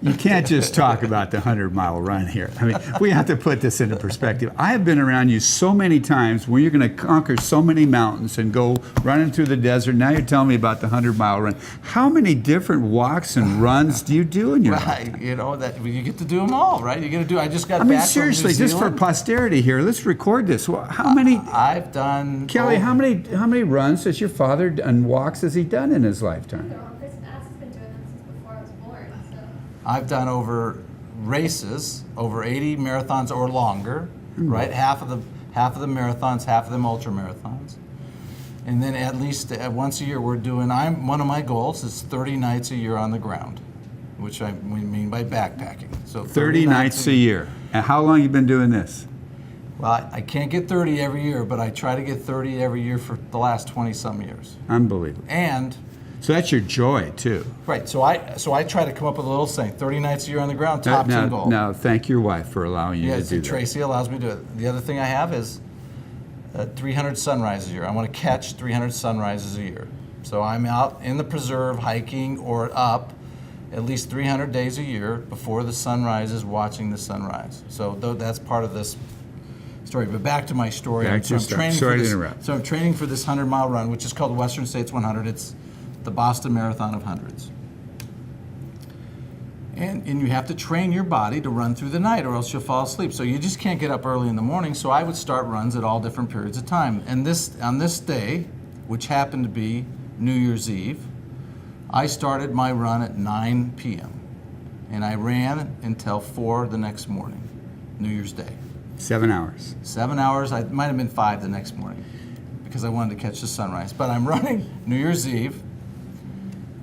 You can't just talk about the 100-mile run here. I mean, we have to put this into perspective. I have been around you so many times where you're going to conquer so many mountains and go running through the desert. Now you're telling me about the 100-mile run. How many different walks and runs do you do in your life? You know, that you get to do them all, right? You get to do. I just got I mean, back seriously, from New just for Zealand. posterity here, let's record this. Well, how many? I've done. Kelly, how many runs has your father and walks has he done in his lifetime? Chris Bass has been doing them since before I was born. So. I've done over 80 marathons or longer, right? Half of the marathons, half of them ultra marathons. And then at least once a year we're doing, one of my goals is 30 nights a year on the ground, which we mean by backpacking. So 30 nights a year. And how long you been doing this? Well, I can't get 30 every year, but I try to get 30 every year for the last 20-some years. Unbelievable. And so that's your joy too. right, so I try to come up with a little saying, 30 nights a year on the ground, top team goal. Now, thank your wife for allowing you to do that. Tracy allows me to do it. The other thing I have is 300 sunrises a year. I want to catch 300 sunrises a year. So I'm out in the preserve hiking or up at least 300 days a year before the sun rises, watching the sunrise. So that's part of this story. But back to my story. Sorry to interrupt. So I'm training for this 100-mile run, which is called the Western States 100. It's the Boston Marathon of Hundreds. And you have to train your body to run through the night or else you'll fall asleep. So you just can't get up early in the morning. So I would start runs at all different periods of time. And on this day, which happened to be New Year's Eve, I started my run at 9 p.m. and I ran until 4 the next morning, New Year's Day. 7 hours. 7 hours. I might have been 5 the next morning because I wanted to catch the sunrise. But I'm running New Year's Eve,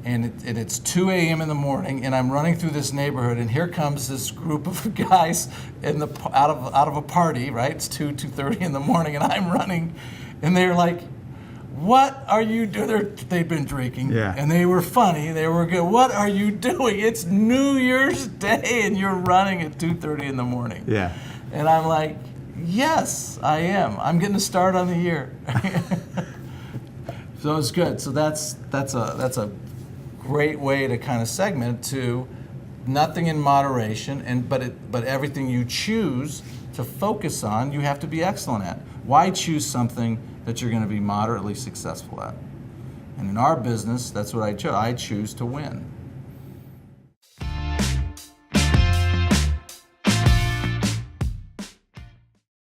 and it's 2 a.m. in the morning, and I'm running through this neighborhood, and here comes this group of guys out of a party, right? It's 2:30 in the morning, and I'm running, and they're like, "What are you doing?" They'd been drinking, yeah. And they were funny. They were good. "What are you doing? It's New Year's Day, and you're running at 2:30 in the morning." Yeah. And I'm like, "Yes, I am. I'm getting a start on the year." So it's good. So that's a great way to kind of segment to nothing in moderation, but everything you choose to focus on, you have to be excellent at. Why choose something that you're going to be moderately successful at? And in our business, that's what I chose. I choose to win.